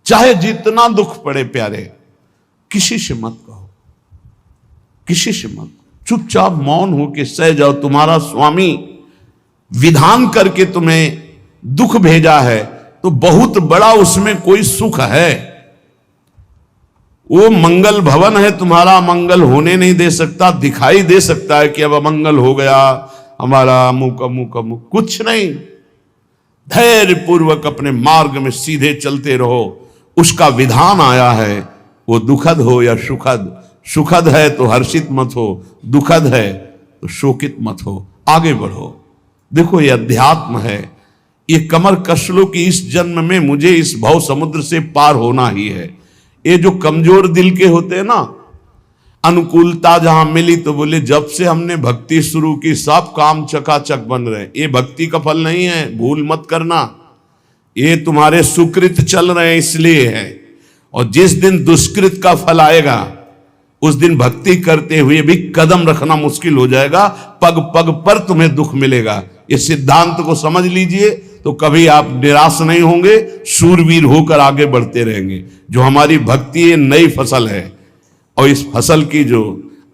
चाहे जितना दुख पड़े प्यारे, किसी से मत कहो, किसी से मत, चुपचाप मौन होके सह जाओ। तुम्हारा स्वामी विधान करके तुम्हें दुख भेजा है तो बहुत बड़ा उसमें कोई सुख है। वो मंगल भवन है, तुम्हारा मंगल होने नहीं दे सकता। दिखाई दे सकता है कि अब अमंगल हो गया हमारा, अमुक अमुक अमुक, कुछ नहीं। धैर्य पूर्वक अपने मार्ग में सीधे चलते रहो। उसका विधान आया है, वो दुखद हो या सुखद, सुखद है तो हर्षित मत हो, दुखद है तो शोकित मत हो, आगे बढ़ो। देखो ये अध्यात्म है, ये कमर कस लो कि इस जन्म में मुझे इस भव समुद्र से पार होना ही है। ये जो कमजोर दिल के होते हैं ना, अनुकूलता जहां मिली तो बोले जब से हमने भक्ति शुरू की सब काम चकाचक बन रहे। ये भक्ति का फल नहीं है, भूल मत करना। ये तुम्हारे सुकृत चल रहे हैं इसलिए है। और जिस दिन दुष्कृत का फल आएगा उस दिन भक्ति करते हुए भी कदम रखना मुश्किल हो जाएगा, पग पग पर तुम्हें दुख मिलेगा। इस सिद्धांत को समझ लीजिए तो कभी आप निराश नहीं होंगे, शूरवीर होकर आगे बढ़ते रहेंगे। जो हमारी भक्ति ये नई फसल है और इस फसल की जो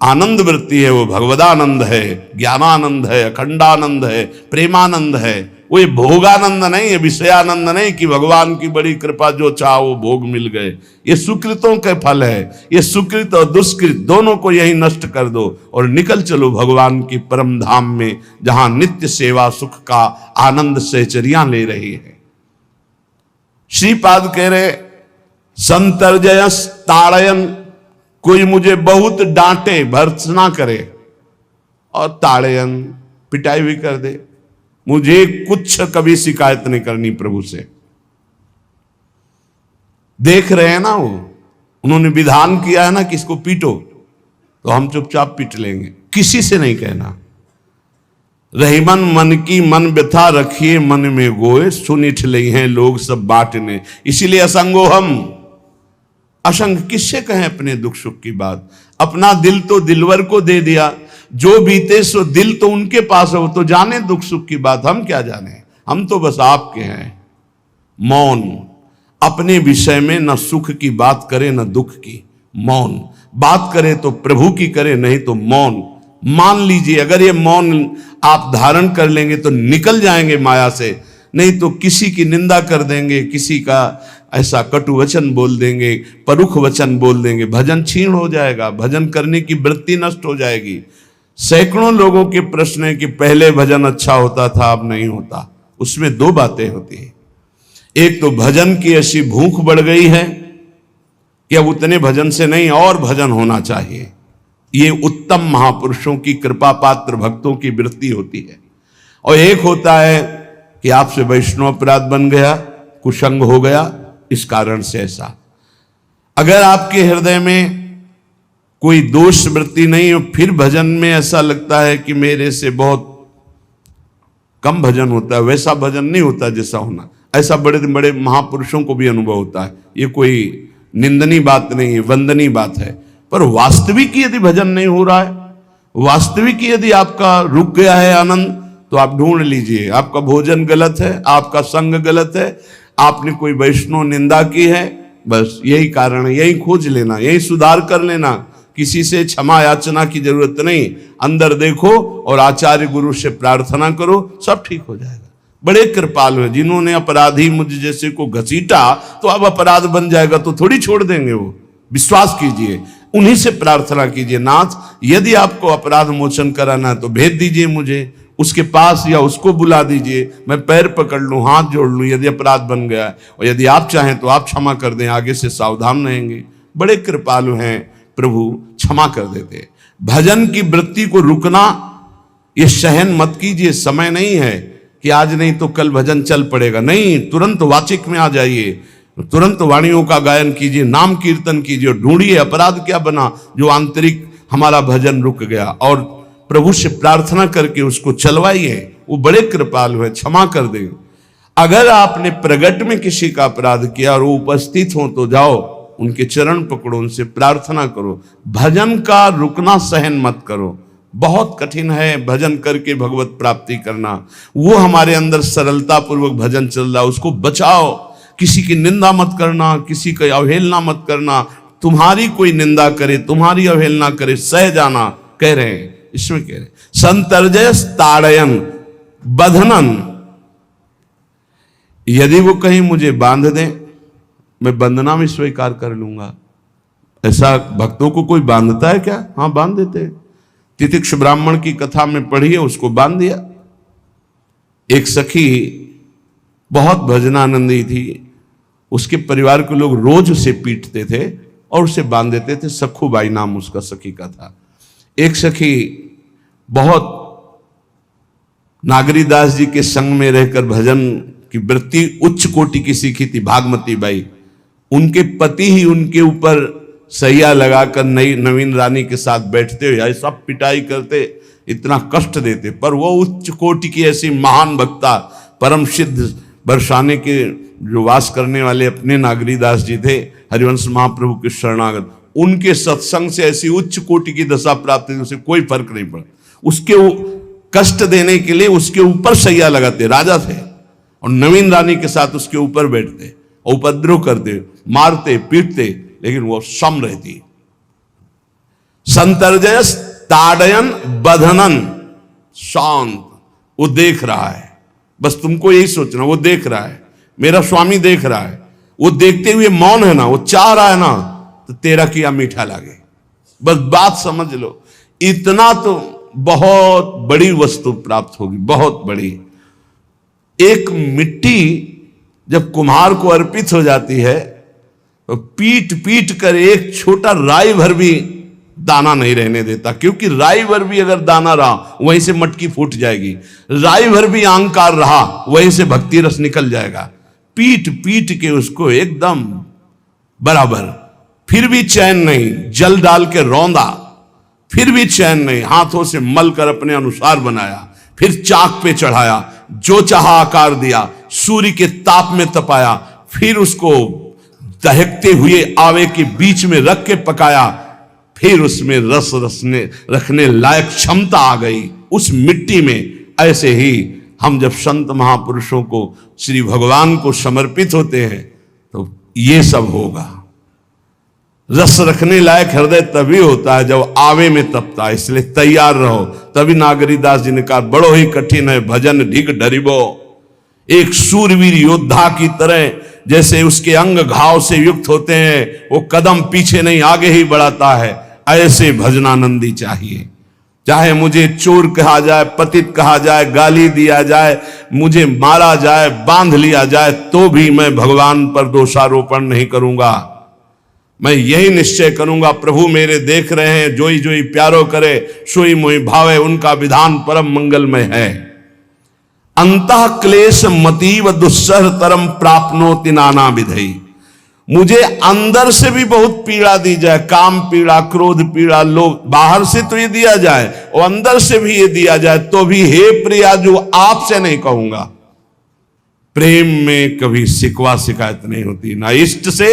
आनंद वृत्ति है वो भगवदानंद है, ज्ञानानंद है, अखंडानंद है, प्रेमानंद है। वो ये भोगानंद नहीं है, विषयानंद नहीं कि भगवान की बड़ी कृपा जो चाहो वो भोग मिल गए। ये सुकृतों के फल है। ये सुकृत और दुष्कृत दोनों को यही नष्ट कर दो और निकल चलो भगवान की परम धाम में, जहां नित्य सेवा सुख का आनंद सहचर्या ले रही है। श्रीपाद कह रहे संतर्जयस ताड़यन, कोई मुझे बहुत डांटे भर्त्सना करे और ताड़यन पिटाई भी कर दे, मुझे कुछ कभी शिकायत नहीं करनी प्रभु से। देख रहे हैं ना, वो उन्होंने विधान किया है ना कि इसको पीटो, तो हम चुपचाप पीट लेंगे, किसी से नहीं कहना। रहीमन मन की मन व्यथा रखिए मन में गोए, सुनिठ ले हैं लोग सब बांटने। इसीलिए असंगो हम, असंग किससे कहें अपने दुख सुख की बात। अपना दिल तो दिलवर को दे दिया, जो बीते सो दिल तो उनके पास है, वो तो जाने दुख सुख की बात, हम क्या जाने। हम तो बस आपके हैं। मौन, अपने विषय में न सुख की बात करे न दुख की, मौन। बात करे तो प्रभु की करे, नहीं तो मौन। मान लीजिए अगर ये मौन आप धारण कर लेंगे तो निकल जाएंगे माया से, नहीं तो किसी की निंदा कर देंगे, किसी का ऐसा कटु वचन बोल देंगे, परुख वचन बोल देंगे, भजन छीण हो जाएगा, भजन करने की वृत्ति नष्ट हो जाएगी। सैकड़ों लोगों के प्रश्न है कि पहले भजन अच्छा होता था अब नहीं होता। उसमें दो बातें होती है, एक तो भजन की ऐसी भूख बढ़ गई है कि अब उतने भजन से नहीं और भजन होना चाहिए। ये उत्तम महापुरुषों की कृपा पात्र भक्तों की वृत्ति होती है। और एक होता है कि आपसे वैष्णव अपराध बन गया, कुसंग हो गया, इस कारण से ऐसा। अगर आपके हृदय में कोई दोष वृत्ति नहीं हो, फिर भजन में ऐसा लगता है कि मेरे से बहुत कम भजन होता है, वैसा भजन नहीं होता जैसा होना। ऐसा बड़े बड़े महापुरुषों को भी अनुभव होता है। ये कोई निंदनीय बात नहीं है, वंदनीय बात है। पर वास्तविक यदि भजन नहीं हो रहा है, वास्तविक यदि आपका रुक गया है आनंद, तो आप ढूंढ लीजिए आपका भोजन गलत है, आपका संग गलत है, आपने कोई वैष्णव निंदा की है। बस यही कारण है, यही खोज लेना, यही सुधार कर लेना। किसी से क्षमा याचना की जरूरत नहीं। अंदर देखो और आचार्य गुरु से प्रार्थना करो, सब ठीक हो जाएगा। बड़े कृपालु हैं, जिन्होंने अपराधी मुझ जैसे को घसीटा तो अब अपराध बन जाएगा तो थोड़ी छोड़ देंगे वो। विश्वास कीजिए, उन्हीं से प्रार्थना कीजिए, नाथ यदि आपको अपराध मोचन कराना है तो भेज दीजिए मुझे उसके पास, या उसको बुला दीजिए, मैं पैर पकड़ लूं, हाथ जोड़ लूं यदि अपराध बन गया है। और यदि आप चाहें तो आप क्षमा कर दें, आगे से सावधान रहेंगे। बड़े कृपालु हैं प्रभु, क्षमा कर देते। भजन की वृत्ति को रुकना ये सहन मत कीजिए। समय नहीं है कि आज नहीं तो कल भजन चल पड़ेगा, नहीं, तुरंत वाचिक में आ जाइए, तुरंत वाणियों का गायन कीजिए, नाम कीर्तन कीजिए, ढूंढिए अपराध क्या बना जो आंतरिक हमारा भजन रुक गया, और प्रभु से प्रार्थना करके उसको चलवाइए। वो बड़े कृपालु है, क्षमा कर देंगे। अगर आपने प्रगट में किसी का अपराध किया और वो उपस्थित हो तो जाओ, उनके चरण पकड़ो, उनसे प्रार्थना करो। भजन का रुकना सहन मत करो। बहुत कठिन है भजन करके भगवत प्राप्ति करना। वो हमारे अंदर सरलता पूर्वक भजन चल रहा है, उसको बचाओ। किसी की निंदा मत करना, किसी की अवहेलना मत करना, तुम्हारी कोई निंदा करे, तुम्हारी अवहेलना करे, सह जाना, कह रहे हैं, इसमें कह रहे हैं संतर्जय ताड़यन बंधनन। यदि वो कहीं मुझे बांध दें, मैं बंधना भी स्वीकार कर लूंगा। ऐसा भक्तों को कोई बांधता है क्या? हाँ, बांध देते हैं। तितिक्ष ब्राह्मण की कथा में पढ़िए, उसको बांध दिया। एक सखी बहुत भजनानंदी थी, उसके परिवार के लोग रोज उसे पीटते थे और उसे बांध देते थे। सखूबाई नाम उसका सखी का था। एक सखी बहुत नागरीदास जी के संग में रहकर भजन की वृत्ति उच्च कोटि की सीखी थी, भागमती बाई। उनके पति ही उनके ऊपर सैया लगाकर नवीन रानी के साथ बैठते हुए ऐसा पिटाई करते, इतना कष्ट देते, पर वो उच्च कोटि की ऐसी महान वक्ता, परम सिद्ध बरसाने के जो वास करने वाले अपने नागरीदास जी थे, हरिवंश महाप्रभु के शरणागत, उनके सत्संग से ऐसी उच्च कोटि की दशा प्राप्त हुई, उसे कोई फर्क नहीं पड़ा। उसके कष्ट देने के लिए उसके ऊपर सैया लगाते, राजा थे, और नवीन रानी के साथ उसके ऊपर बैठते, उपद्रव करते, मारते पीटते, लेकिन वो सम रहती। संतर्जयस ताड़यन बंधनन, शांत, वो देख रहा है, बस तुमको यही सोचना, वो देख रहा है, मेरा स्वामी देख रहा है, वो देखते हुए मौन है ना, वो चाह रहा है ना, तो तेरा किया मीठा लगे, बस बात समझ लो। इतना तो बहुत बड़ी वस्तु प्राप्त होगी, बहुत बड़ी। एक मिट्टी जब कुम्हार को अर्पित हो जाती है तो पीट पीट कर एक छोटा राई भर भी दाना नहीं रहने देता, क्योंकि राई भर भी अगर दाना रहा वहीं से मटकी फूट जाएगी, राई भर भी अहंकार रहा वहीं से भक्ति रस निकल जाएगा। पीट पीट के उसको एकदम बराबर, फिर भी चैन नहीं, जल डाल के रौंदा, फिर भी चैन नहीं, हाथों से मल कर अपने अनुसार बनाया, फिर चाक पे चढ़ाया, जो चाहा आकार दिया, सूर्य के ताप में तपाया, फिर उसको दहकते हुए आवे के बीच में रख के पकाया, फिर उसमें रस रखने लायक क्षमता आ गई उस मिट्टी में। ऐसे ही हम जब संत महापुरुषों को, श्री भगवान को समर्पित होते हैं तो ये सब होगा। रस रखने लायक हृदय तभी होता है जब आवे में तपता है, इसलिए तैयार रहो। तभी नागरीदास जी ने कहा, बड़ो ही कठिन है भजन ढिग डरिबो। एक सूरवीर योद्धा की तरह जैसे उसके अंग घाव से युक्त होते हैं, वो कदम पीछे नहीं आगे ही बढ़ाता है, ऐसे भजनानंदी चाहिए। चाहे मुझे चोर कहा जाए, पतित कहा जाए, गाली दिया जाए, मुझे मारा जाए, बांध लिया जाए, तो भी मैं भगवान पर दोषारोपण नहीं करूंगा। मैं यही निश्चय करूंगा, प्रभु मेरे देख रहे हैं, जोई जोई प्यारो करे सोई मोई भावे, उनका विधान परम मंगलमय है। अंतः क्लेश मतीव दुस्सह तरम प्राप्नोति नाना विधई। मुझे अंदर से भी बहुत पीड़ा दी जाए, काम पीड़ा, क्रोध पीड़ा, लोभ, बाहर से तो ये दिया जाए और अंदर से भी ये दिया जाए, तो भी हे प्रिया जो आपसे नहीं कहूंगा। प्रेम में कभी शिकवा शिकायत नहीं होती, ना इष्ट से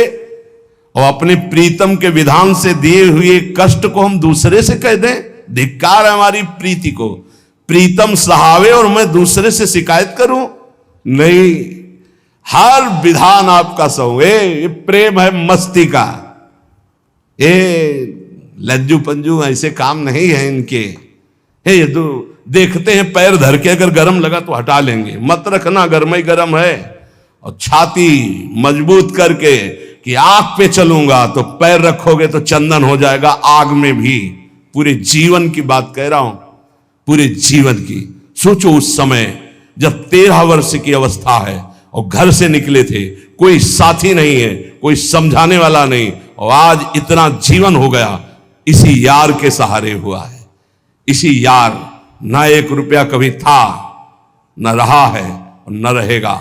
और अपने प्रीतम के विधान से दिए हुए कष्ट को हम दूसरे से कह दें। धिक्कार है हमारी प्रीति को, प्रीतम सहावे और मैं दूसरे से शिकायत करूं? नहीं, हर विधान आपका सहूं। ये प्रेम है मस्ती का, ये लज्जू पंजू ऐसे काम नहीं है इनके। ये तो देखते हैं पैर धर के, अगर गर्म लगा तो हटा लेंगे, मत रखना गर्म ही गर्म है। और छाती मजबूत करके कि आग पे चलूंगा, तो पैर रखोगे तो चंदन हो जाएगा आग में भी। पूरे जीवन की बात कह रहा हूं, पूरे जीवन की। सोचो उस समय जब 13 वर्ष की अवस्था है और घर से निकले थे, कोई साथी नहीं है, कोई समझाने वाला नहीं, और आज इतना जीवन हो गया, इसी यार के सहारे हुआ है। इसी यार, ना 1 रुपया कभी था, न रहा है और न रहेगा।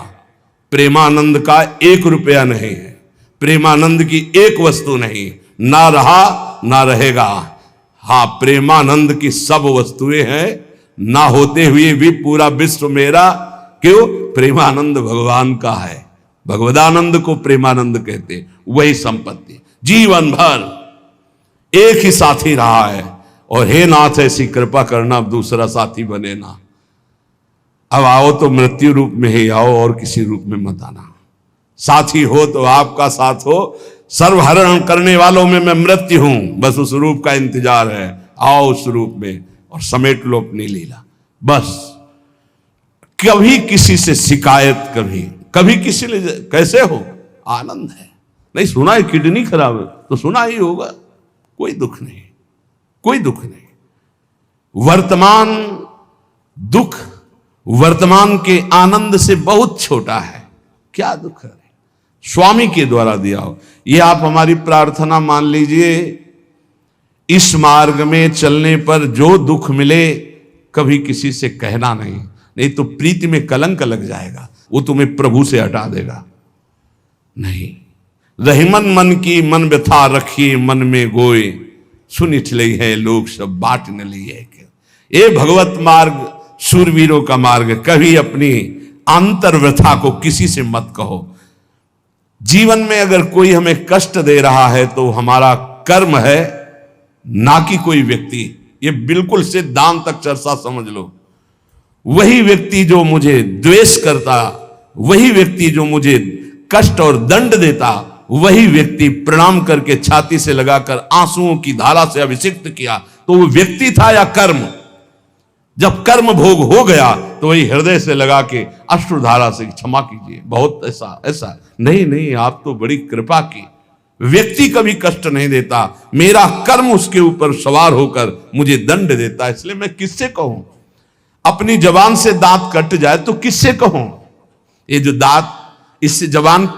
प्रेमानंद का 1 रुपया नहीं है, प्रेमानंद की एक वस्तु नहीं, ना रहा ना रहेगा। हाँ, प्रेमानंद की सब वस्तुएं हैं, ना होते हुए भी पूरा विश्व मेरा। क्यों? प्रेमानंद भगवान का है, भगवदानंद को प्रेमानंद कहते। वही संपत्ति जीवन भर एक ही साथी रहा है, और हे नाथ ऐसी कृपा करना अब दूसरा साथी बने ना। अब आओ तो मृत्यु रूप में ही आओ, और किसी रूप में मत आना। साथी हो तो आपका साथ हो, सर्वहरण करने वालों में मैं मृत्यु हूं, बस उस रूप का इंतजार है, आओ उस रूप में और समेट लो अपनी लीला। बस कभी किसी से शिकायत, कभी किसी ने कैसे हो, आनंद है। नहीं सुना है किडनी खराब है तो सुना ही होगा, कोई दुख नहीं, कोई दुख नहीं। वर्तमान दुख वर्तमान के आनंद से बहुत छोटा है, क्या दुख है, स्वामी के द्वारा दिया हो। ये आप हमारी प्रार्थना मान लीजिए, इस मार्ग में चलने पर जो दुख मिले कभी किसी से कहना नहीं तो प्रीति में कलंक लग जाएगा, वो तुम्हें प्रभु से हटा देगा। नहीं, रहीमन मन की मन व्यथा रखिए मन में गोए, सुनिठ लई है लोग सब बाट न लिए। ये भगवत मार्ग शूरवीरों का मार्ग। कभी अपनी आंतर व्यथा को किसी से मत कहो। जीवन में अगर कोई हमें कष्ट दे रहा है तो हमारा कर्म है, ना कि कोई व्यक्ति। ये बिल्कुल सिद्धांतक चर्चा समझ लो। वही व्यक्ति जो मुझे द्वेष करता, वही व्यक्ति जो मुझे कष्ट और दंड देता, वही व्यक्ति प्रणाम करके छाती से लगाकर आंसुओं की धारा से अभिषिक्त किया, तो वो व्यक्ति था या कर्म? जब कर्म भोग हो गया तो वही हृदय से लगा के अश्रुधारा से क्षमा कीजिए, बहुत ऐसा नहीं, आप तो बड़ी कृपा की। व्यक्ति कभी कष्ट नहीं देता, मेरा कर्म उसके ऊपर सवार होकर मुझे दंड देता, इसलिए मैं किससे कहूं? अपनी जबान से दांत कट जाए तो किससे कहूं? ये जो दांत, इससे जबान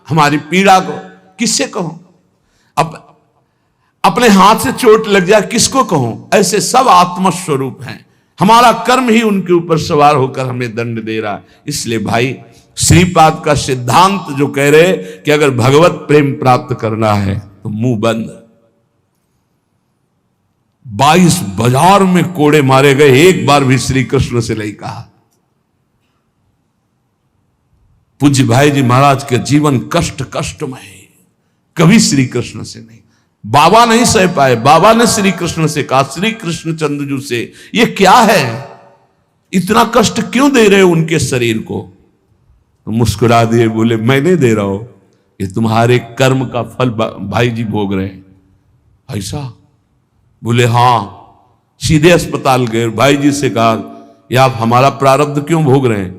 हमारी पीड़ा को किससे कहूं? अपने हाथ से चोट लग जाए किसको कहूं? ऐसे सब आत्मस्वरूप हैं, हमारा कर्म ही उनके ऊपर सवार होकर हमें दंड दे रहा है। इसलिए भाई, श्रीपाद का सिद्धांत जो कह रहे कि अगर भगवत प्रेम प्राप्त करना है तो मुंह बंद। 22 बाजार में कोड़े मारे गए, एक बार भी श्री कृष्ण से नहीं कहा। पूज्य भाई जी महाराज के जीवन कष्टमय है, कभी श्री कृष्ण से नहीं। बाबा नहीं सह पाए, बाबा ने श्री कृष्ण से कहा, श्री कृष्ण चंद्रजू से, ये क्या है, इतना कष्ट क्यों दे रहे हो उनके शरीर को? तो मुस्कुरा दिए, बोले मैं नहीं दे रहा हूं, ये तुम्हारे कर्म का फल भाई जी भोग रहे हैं। ऐसा? बोले हाँ। सीधे अस्पताल गए, भाई जी से कहा, ये आप हमारा प्रारब्ध क्यों भोग रहे हैं?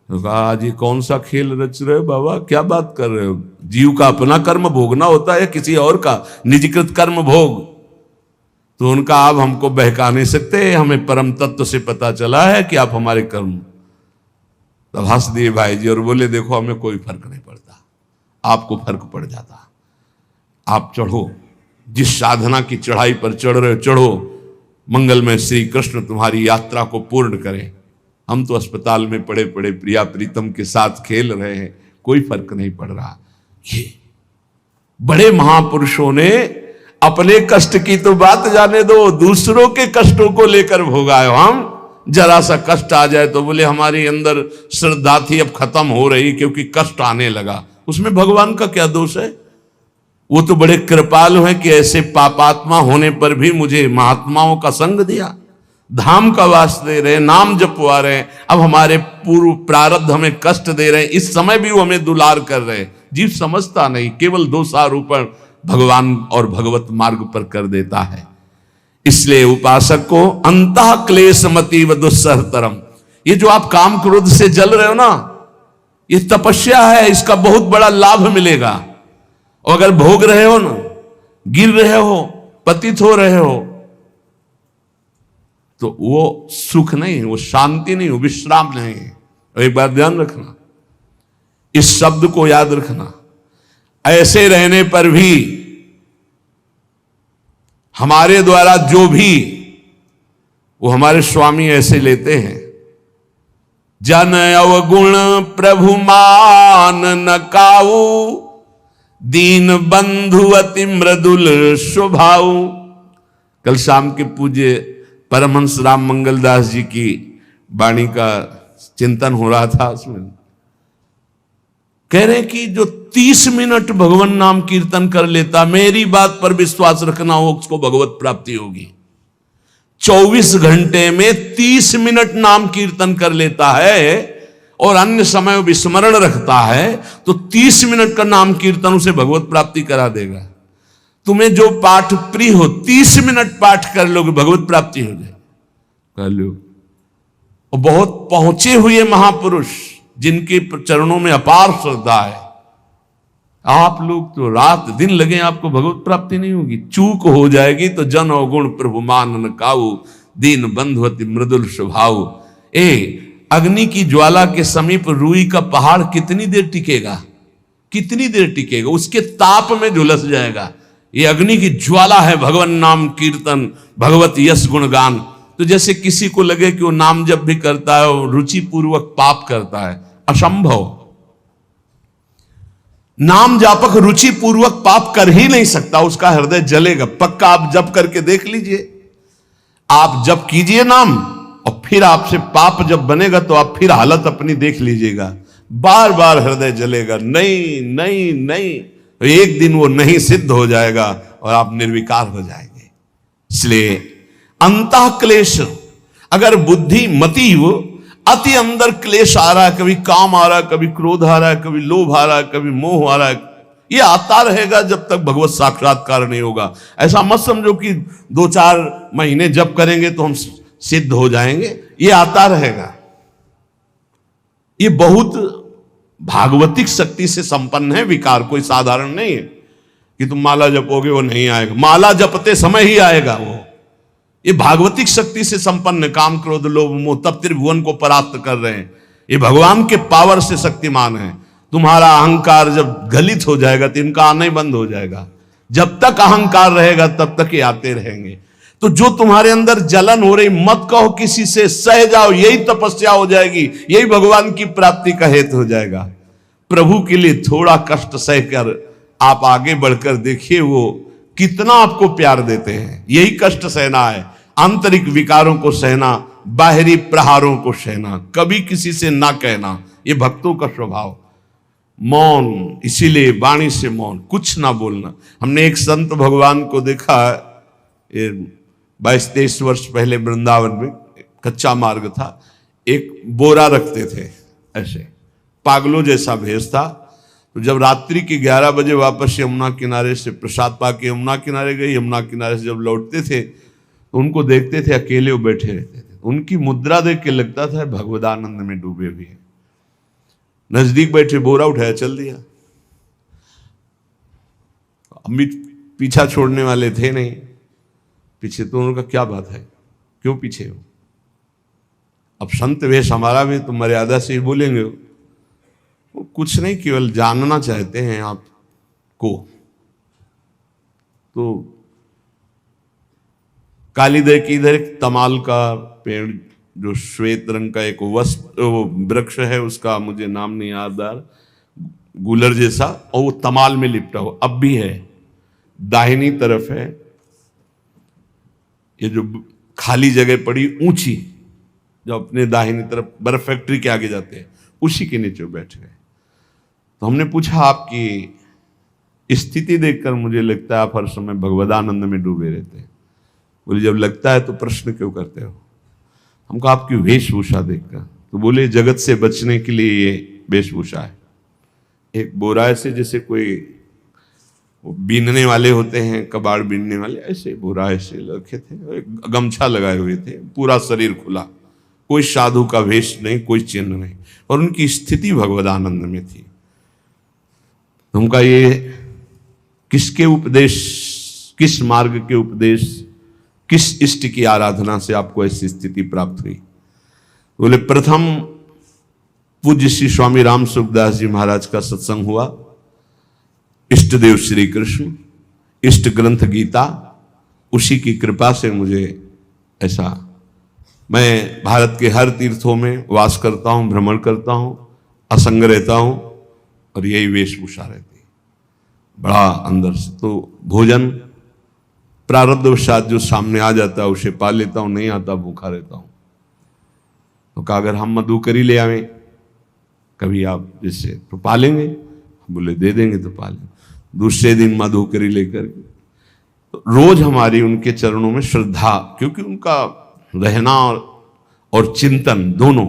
तो कहा, आज ये कौन सा खेल रच रहे हो बाबा, क्या बात कर रहे हो? जीव का अपना कर्म भोगना होता है, किसी और का निजकृत कर्म भोग? तो उनका, आप हमको बहका नहीं सकते, हमें परम तत्व से पता चला है कि आप हमारे कर्म। तब हंस दिए भाई जी और बोले, देखो हमें कोई फर्क नहीं पड़ता, आपको फर्क पड़ जाता। आप चढ़ो, जिस साधना की चढ़ाई पर चढ़ रहे हो चढ़ो, मंगलमय श्री कृष्ण तुम्हारी यात्रा को पूर्ण करें। हम तो अस्पताल में पड़े पड़े प्रिया प्रीतम के साथ खेल रहे हैं, कोई फर्क नहीं पड़ रहा। ये बड़े महापुरुषों ने अपने कष्ट की तो बात जाने दो, दूसरों के कष्टों को लेकर भोगाए। हम जरा सा कष्ट आ जाए तो बोले हमारी अंदर श्रद्धा थी अब खत्म हो रही क्योंकि कष्ट आने लगा। उसमें भगवान का क्या दोष है? वो तो बड़े कृपालु हैं कि ऐसे पापात्मा होने पर भी मुझे महात्माओं का संग दिया, धाम का वास दे रहे, नाम जपवा रहे। अब हमारे पूर्व प्रारब्ध हमें कष्ट दे रहे हैं, इस समय भी वो हमें दुलार कर रहे हैं। जीव समझता नहीं, केवल दोषारोपण भगवान और भगवत मार्ग पर कर देता है। इसलिए उपासक को अंतः क्लेश मति व दुस्सहतरम, ये जो आप काम क्रोध से जल रहे हो ना, ये तपस्या है, इसका बहुत बड़ा लाभ मिलेगा। और अगर भोग रहे हो ना, गिर रहे हो, पतित हो रहे हो, तो वो सुख नहीं, वो शांति नहीं, वो विश्राम नहीं। और एक बात ध्यान रखना, इस शब्द को याद रखना, ऐसे रहने पर भी हमारे द्वारा जो भी, वो हमारे स्वामी ऐसे लेते हैं, जन अवगुण प्रभु मान न काऊ, दीन बंधु अति मृदुल स्वभाव। कल शाम के पूज्य परमहंस राम मंगल दास जी की वाणी का चिंतन हो रहा था, उसमें कह रहे कि जो 30 मिनट भगवान नाम कीर्तन कर लेता, मेरी बात पर विश्वास रखना हो, उसको भगवत प्राप्ति होगी। 24 घंटे में 30 मिनट नाम कीर्तन कर लेता है और अन्य समय वो विस्मरण रखता है, तो 30 मिनट का नाम कीर्तन उसे भगवत प्राप्ति करा देगा। तुम्हें जो पाठ प्रिय हो 30 मिनट पाठ कर लोगे, भगवत प्राप्ति हो जाए, कर लो। और बहुत पहुंचे हुए महापुरुष जिनके चरणों में अपार श्रद्धा है, आप लोग तो रात दिन लगे आपको भगवत प्राप्ति नहीं होगी। चूक हो जाएगी तो जन अवगुण प्रभु मान न काऊ, दीन बंधुवती मृदुल स्वभाव। अग्नि की ज्वाला के समीप रुई का पहाड़ कितनी देर टिकेगा, कितनी देर टिकेगा, उसके ताप में झुलस जाएगा। ये अग्नि की ज्वाला है भगवान नाम कीर्तन, भगवत यश गुणगान। तो जैसे किसी को लगे कि वो नाम जब भी करता है वो रुचि पूर्वक पाप करता है, असंभव। नाम जापक रुचि पूर्वक पाप कर ही नहीं सकता, उसका हृदय जलेगा पक्का। आप जप करके देख लीजिए, आप जप कीजिए नाम, और फिर आपसे पाप जब बनेगा तो आप फिर हालत अपनी देख लीजिएगा, बार बार हृदय जलेगा, नहीं नहीं नहीं। एक दिन वो नहीं सिद्ध हो जाएगा और आप निर्विकार हो जाएंगे। इसलिए अंतः क्लेश, अगर बुद्धि मति वो अति अंदर क्लेश आ रहा है, कभी काम आ रहा है, कभी क्रोध आ रहा है, कभी लोभ आ रहा है, कभी मोह आ रहा है, ये आता रहेगा जब तक भगवत साक्षात्कार नहीं होगा। ऐसा मत समझो कि 2-4 महीने जप करेंगे तो हम सिद्ध हो जाएंगे, ये आता रहेगा। ये बहुत भागवतिक शक्ति से संपन्न है विकार, कोई साधारण नहीं है कि तुम माला जपोगे वो नहीं आएगा, माला जपते समय ही आएगा वो। ये भागवतिक शक्ति से संपन्न, काम क्रोध लोभ मोह तब त्रिभुवन को परास्त कर रहे हैं। ये भगवान के पावर से शक्तिमान है। तुम्हारा अहंकार जब गलित हो जाएगा तो इनका आना ही बंद हो जाएगा। जब तक अहंकार रहेगा तब तक ये आते रहेंगे। तो जो तुम्हारे अंदर जलन हो रही, मत कहो किसी से, सह जाओ, यही तपस्या हो जाएगी, यही भगवान की प्राप्ति का हेतु हो जाएगा। प्रभु के लिए थोड़ा कष्ट सहकर आप आगे बढ़कर देखिए वो कितना आपको प्यार देते हैं। यही कष्ट सहना है, आंतरिक विकारों को सहना, बाहरी प्रहारों को सहना, कभी किसी से ना कहना, ये भक्तों का स्वभाव। मौन, इसीलिए वाणी से मौन, कुछ ना बोलना। हमने एक संत भगवान को देखा, 22-23 वर्ष पहले वृंदावन में कच्चा मार्ग था, एक बोरा रखते थे ऐसे, पागलों जैसा भेष था। तो जब रात्रि के 11 बजे वापस यमुना किनारे से प्रसाद पाके यमुना किनारे गए, यमुना किनारे से जब लौटते थे तो उनको देखते थे अकेले वो बैठे रहते थे। उनकी मुद्रा देख के लगता था भगवदानंद में डूबे हुए हैं। नजदीक बैठे, बोरा उठाया, चल दिया। अम्मी पीछा छोड़ने वाले थे नहीं, पीछे तो उनका क्या बात है, क्यों पीछे हो? अब संत वेश हमारा भी तो मर्यादा से ही बोलेंगे। वो कुछ नहीं, केवल जानना चाहते हैं आपको। तो कालीदह की इधर एक तमाल का पेड़, जो श्वेत रंग का एक वृक्ष है, उसका मुझे नाम नहीं याद आ रहा, गूलर जैसा, और वो तमाल में लिपटा हो, अब भी है, दाहिनी तरफ है। ये जो खाली जगह पड़ी ऊंची, जो अपने दाहिनी तरफ बर्फ फैक्ट्री के आगे जाते हैं, उसी के नीचे बैठ गए। तो हमने पूछा, आपकी स्थिति देखकर मुझे लगता है आप हर समय भगवदानंद में डूबे रहते हैं। बोले जब लगता है तो प्रश्न क्यों करते हो? हम कहा आपकी वेशभूषा देखकर। तो बोले जगत से बचने के लिए ये वेशभूषा है। एक बोरा से जैसे कोई बीनने वाले होते हैं, कबाड़ बीनने वाले, ऐसे बोरा ऐसे रखे थे, गमछा लगाए हुए थे, पूरा शरीर खुला, कोई साधु का वेश नहीं, कोई चिन्ह नहीं, और उनकी स्थिति भगवदानंद में थी। उनका ये किसके उपदेश, किस मार्ग के उपदेश, किस इष्ट की आराधना से आपको ऐसी स्थिति प्राप्त हुई? बोले प्रथम पूज्य श्री स्वामी राम सुखदास जी महाराज का सत्संग हुआ, इष्ट देव श्री कृष्ण, इष्ट ग्रंथ गीता, उसी की कृपा से मुझे ऐसा, मैं भारत के हर तीर्थों में वास करता हूँ, भ्रमण करता हूँ, असंग रहता हूँ, और यही वेशभूषा रहती है बड़ा अंदर से। तो भोजन प्रारब्धवशात जो सामने आ जाता है उसे पा लेता हूँ, नहीं आता भूखा रहता हूँ। तो कहा अगर हम मधुकरी ले आवें कभी आप जिससे तो पालेंगे, बोले दे देंगे तो पालेंगे। दूसरे दिन मधुकरी लेकर तो रोज हमारी उनके चरणों में श्रद्धा, क्योंकि उनका रहना और चिंतन दोनों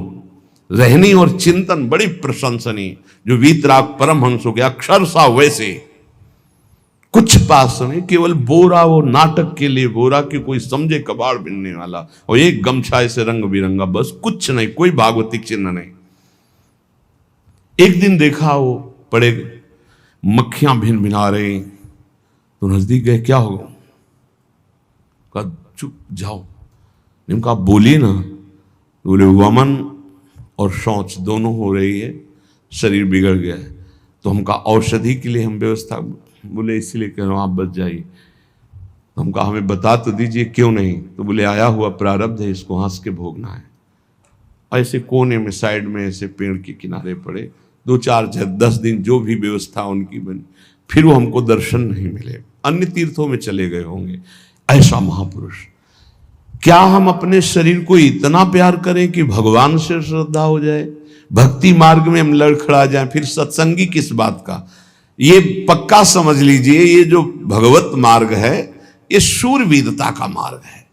रहनी और चिंतन बड़ी प्रशंसनीय। जो वीतराग परमहंस हो गया अक्षर सा वैसे, कुछ पास नहीं, केवल बोरा, वो नाटक के लिए बोरा कि कोई समझे कबाड़ बिनने वाला, और एक गमछा ऐसे रंग बिरंगा, बस कुछ नहीं, कोई भागवतिक चिन्ह नहीं। एक दिन देखा वो पड़े मक्खियां भिन भिना रही, तो नजदीक गए, क्या होगा? कहा चुप जाओ। कहा बोलिए ना। तो बोले वमन और शौच दोनों हो रही है, शरीर बिगड़ गया है। तो हम कहा औषधि के लिए हम व्यवस्था, बोले इसीलिए कह रहा हूं आप बच जाइए। तो हम कहा हमें बता तो दीजिए क्यों नहीं? तो बोले आया हुआ प्रारब्ध है, इसको हंस के भोगना है। ऐसे कोने में साइड में ऐसे पेड़ के किनारे पड़े, 2-4-10 दिन जो भी व्यवस्था उनकी बनी, फिर वो हमको दर्शन नहीं मिले, अन्य तीर्थों में चले गए होंगे। ऐसा महापुरुष, क्या हम अपने शरीर को इतना प्यार करें कि भगवान से श्रद्धा हो जाए, भक्ति मार्ग में हम लड़खड़ा जाएं, फिर सत्संगी किस बात का? ये पक्का समझ लीजिए, ये जो भगवत मार्ग है ये शूरवीरता का मार्ग है,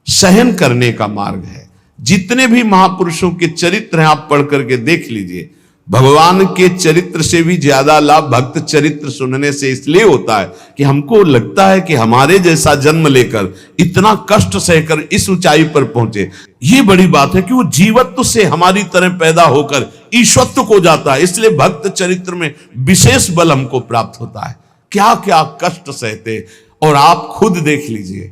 सहन करने का मार्ग है। जितने भी महापुरुषों के चरित्र हैं आप पढ़ करके देख लीजिए, भगवान के चरित्र से भी ज्यादा लाभ भक्त चरित्र सुनने से इसलिए होता है कि हमको लगता है कि हमारे जैसा जन्म लेकर इतना कष्ट सहकर इस ऊंचाई पर पहुंचे, ये बड़ी बात है कि वो जीवत्व से हमारी तरह पैदा होकर ईश्वत्व को जाता है। इसलिए भक्त चरित्र में विशेष बल हमको प्राप्त होता है। क्या क्या कष्ट सहते, और आप खुद देख लीजिए,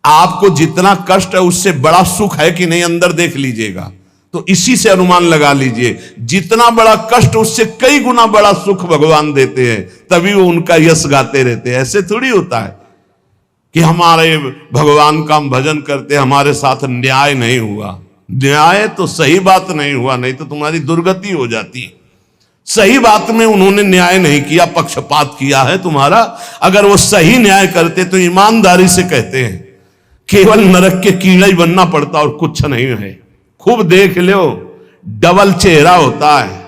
आपको जितना कष्ट है उससे बड़ा सुख है कि नहीं, अंदर देख लीजिएगा तो इसी से अनुमान लगा लीजिए, जितना बड़ा कष्ट उससे कई गुना बड़ा सुख भगवान देते हैं, तभी वो उनका यश गाते रहते हैं। ऐसे थोड़ी होता है कि हमारे भगवान का हम भजन करते, हमारे साथ न्याय नहीं हुआ। न्याय तो सही बात नहीं हुआ, नहीं तो तुम्हारी दुर्गति हो जाती। सही बात में उन्होंने न्याय नहीं किया, पक्षपात किया है तुम्हारा। अगर वो सही न्याय करते तो ईमानदारी से कहते हैं, केवल नरक के कीड़ा ही बनना पड़ता और कुछ नहीं है। खूब देख लो, डबल चेहरा होता है,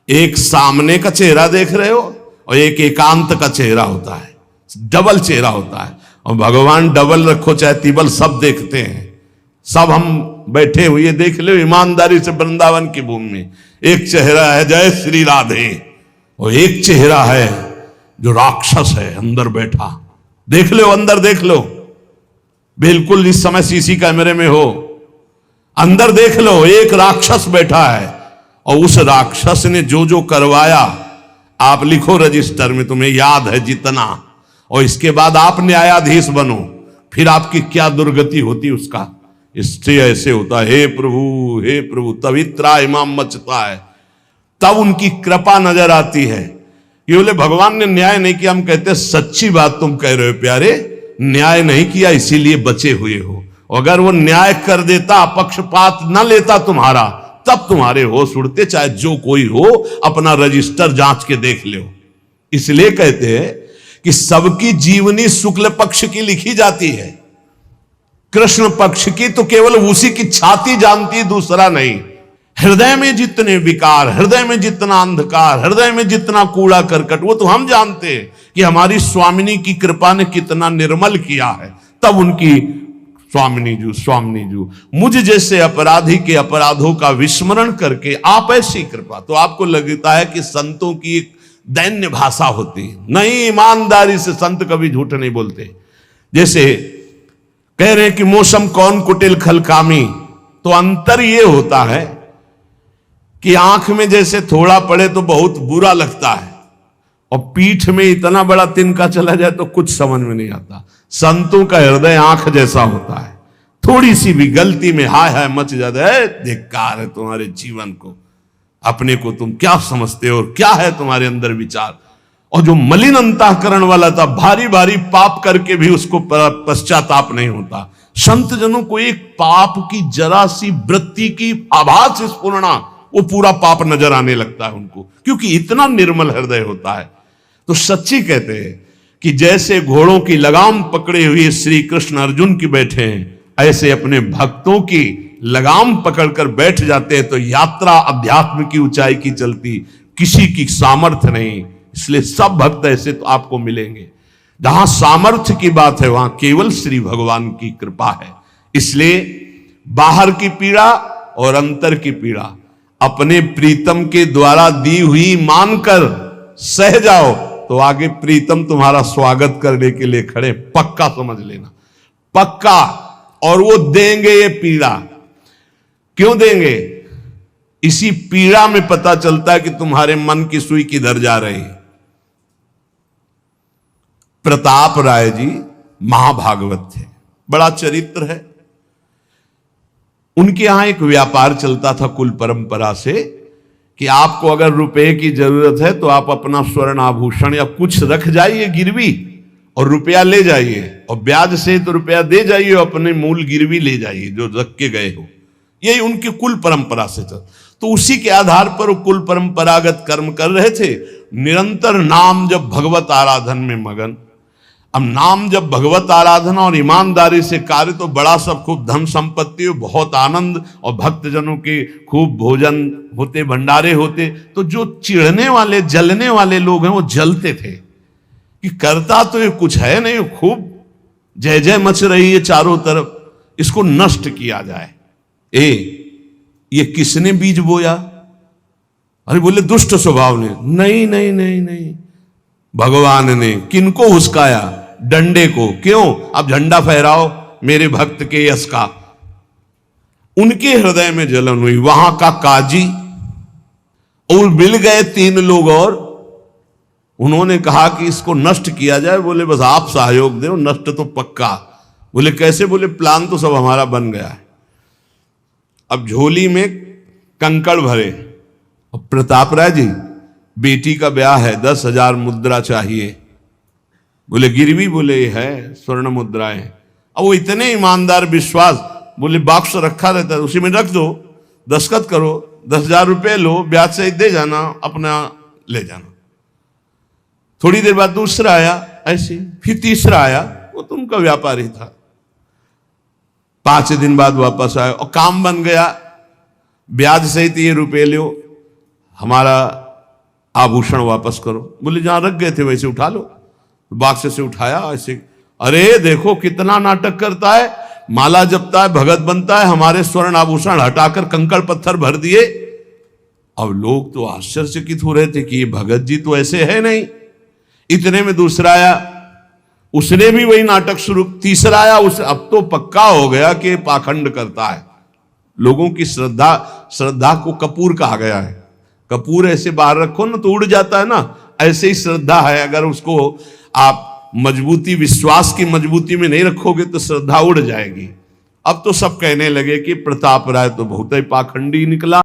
एक सामने का चेहरा देख रहे हो और एक एकांत का चेहरा होता है, डबल चेहरा होता है। और भगवान डबल रखो चाहे तिबल, सब देखते हैं। सब हम बैठे हुए देख लो ईमानदारी से वृंदावन की भूमि में, एक चेहरा है जय श्री राधे, और एक चेहरा है जो राक्षस है अंदर बैठा। देख लो, अंदर देख लो, बिल्कुल इस समय सीसी कैमरे में हो, अंदर देख लो, एक राक्षस बैठा है और उस राक्षस ने जो जो करवाया आप लिखो रजिस्टर में, तुम्हें याद है जितना, और इसके बाद आप न्यायाधीश बनो, फिर आपकी क्या दुर्गति होती उसका। इससे ऐसे होता है, हे प्रभु, तभी त्राहिमाम मचता है, तब उनकी कृपा नजर आती है। ये बोले भगवान ने न्याय नहीं किया, हम कहते सच्ची बात तुम कह रहे हो प्यारे, न्याय नहीं किया इसीलिए बचे हुए हो। अगर वो न्याय कर देता, पक्षपात न लेता तुम्हारा, तब तुम्हारे होश उड़ते, चाहे जो कोई हो, अपना रजिस्टर जांच के देख लो। इसलिए कहते हैं कि सबकी जीवनी शुक्ल पक्ष की लिखी जाती है, कृष्ण पक्ष की तो केवल उसी की छाती जानती, दूसरा नहीं। हृदय में जितने विकार, हृदय में जितना अंधकार, हृदय में जितना कूड़ा करकट, वो तो हम जानते हैं कि हमारी स्वामिनी की कृपा ने कितना निर्मल किया है। तब उनकी स्वामिनी जू मुझ जैसे अपराधी के अपराधों का विस्मरण करके आप ऐसी कृपा, तो आपको लगता है कि संतों की एक दैन्य भाषा होती है। नहीं, ईमानदारी से संत कभी झूठ नहीं बोलते। जैसे कह रहे हैं कि मौसम कौन कुटिल खलकामी, तो अंतर ये होता है कि आंख में जैसे थोड़ा पड़े तो बहुत बुरा लगता है, और पीठ में इतना बड़ा तिनका चला जाए तो कुछ समझ में नहीं आता। संतों का हृदय आंख जैसा होता है, थोड़ी सी भी गलती में हाय हाय मच जाता है, धिक्कार है तुम्हारे जीवन को, अपने को तुम क्या समझते हो और क्या है तुम्हारे अंदर विचार। और जो मलिन अंतःकरण वाला था, भारी भारी पाप करके भी उसको पश्चाताप नहीं होता। संत जनों को एक पाप की जरा सी वृत्ति की आभास स्फुरना, वो पूरा पाप नजर आने लगता है उनको, क्योंकि इतना निर्मल हृदय होता है। तो सच्ची कहते हैं कि जैसे घोड़ों की लगाम पकड़े हुए श्री कृष्ण अर्जुन की बैठे हैं, ऐसे अपने भक्तों की लगाम पकड़कर बैठ जाते हैं, तो यात्रा अध्यात्म की ऊंचाई की चलती, किसी की सामर्थ्य नहीं। इसलिए सब भक्त ऐसे तो आपको मिलेंगे। जहां सामर्थ्य की बात है वहां केवल श्री भगवान की कृपा है। इसलिए बाहर की पीड़ा और अंतर की पीड़ा, अपने प्रीतम के द्वारा दी हुई मानकर सह जाओ तो आगे प्रीतम तुम्हारा स्वागत करने के लिए खड़े, पक्का समझ लेना, पक्का। और वो देंगे ये पीड़ा। क्यों देंगे? इसी पीड़ा में पता चलता है कि तुम्हारे मन की सुई किधर जा रही है। प्रताप राय जी महाभागवत थे, बड़ा चरित्र है। उनके यहां एक व्यापार चलता था कुल परंपरा से कि आपको अगर रुपए की जरूरत है तो आप अपना स्वर्ण आभूषण या कुछ रख जाइए गिरवी और रुपया ले जाइए, और ब्याज से तो रुपया दे जाइए, अपने मूल गिरवी ले जाइए जो रख के गए हो। यही उनकी कुल परंपरा से चल। तो उसी के आधार पर वो कुल परंपरागत कर्म कर रहे थे, निरंतर नाम जब भगवत आराधन में मगन। अब नाम जब भगवत आराधना और ईमानदारी से कार्य तो बड़ा सब खूब धन संपत्ति, बहुत आनंद और भक्तजनों के खूब भोजन होते, भंडारे होते, तो जो चिढ़ने वाले जलने वाले लोग हैं वो जलते थे कि करता तो ये कुछ है नहीं, खूब जय जय मच रही है चारों तरफ, इसको नष्ट किया जाए। ये किसने बीज बोया? अरे बोले दुष्ट स्वभाव ने। नहीं नहीं नहीं नहीं, भगवान ने। किनको हुस्काया? डंडे को। क्यों? अब झंडा फहराओ मेरे भक्त के यश का। उनके हृदय में जलन हुई। वहां का काजी और मिल गए 3 लोग और उन्होंने कहा कि इसको नष्ट किया जाए। बोले बस आप सहयोग दो, नष्ट तो पक्का। बोले कैसे? बोले प्लान तो सब हमारा बन गया है। अब झोली में कंकड़ भरे, और प्रताप राय जी बेटी का ब्याह है, 10,000 मुद्रा चाहिए। बोले गिरवी? बोले है स्वर्ण मुद्राएं। अब वो इतने ईमानदार विश्वास, बोले बॉक्स रखा रहता है उसी में रख दो, दस्तखत करो, 10,000 रुपये लो, ब्याज से दे जाना, अपना ले जाना। थोड़ी देर बाद दूसरा आया ऐसे, फिर तीसरा आया, वो तो उनका व्यापारी था। 5 दिन बाद वापस आया और काम बन गया, ब्याज सहित ये रुपये लो, हमारा आभूषण वापस करो। बोले जहां रख गए थे वैसे उठा लो। बाक्स से उठाया ऐसे, अरे देखो कितना नाटक करता है, माला जपता है, भगत बनता है, हमारे स्वर्ण आभूषण हटाकर कंकड़ पत्थर भर दिए। अब लोग तो आश्चर्यचकित हो रहे थे कि ये भगत जी तो ऐसे है नहीं। इतने में दूसरा आया, उसने भी वही नाटक शुरू। तीसरा आया, उस अब तो पक्का हो गया कि पाखंड करता है। लोगों की श्रद्धा को कपूर कहा गया है। कपूर ऐसे बाहर रखो ना तो उड़ जाता है ना, ऐसे ही श्रद्धा है। अगर उसको आप मजबूती, विश्वास की मजबूती में नहीं रखोगे तो श्रद्धा उड़ जाएगी। अब तो सब कहने लगे कि प्रताप राय तो बहुत ही पाखंडी निकला।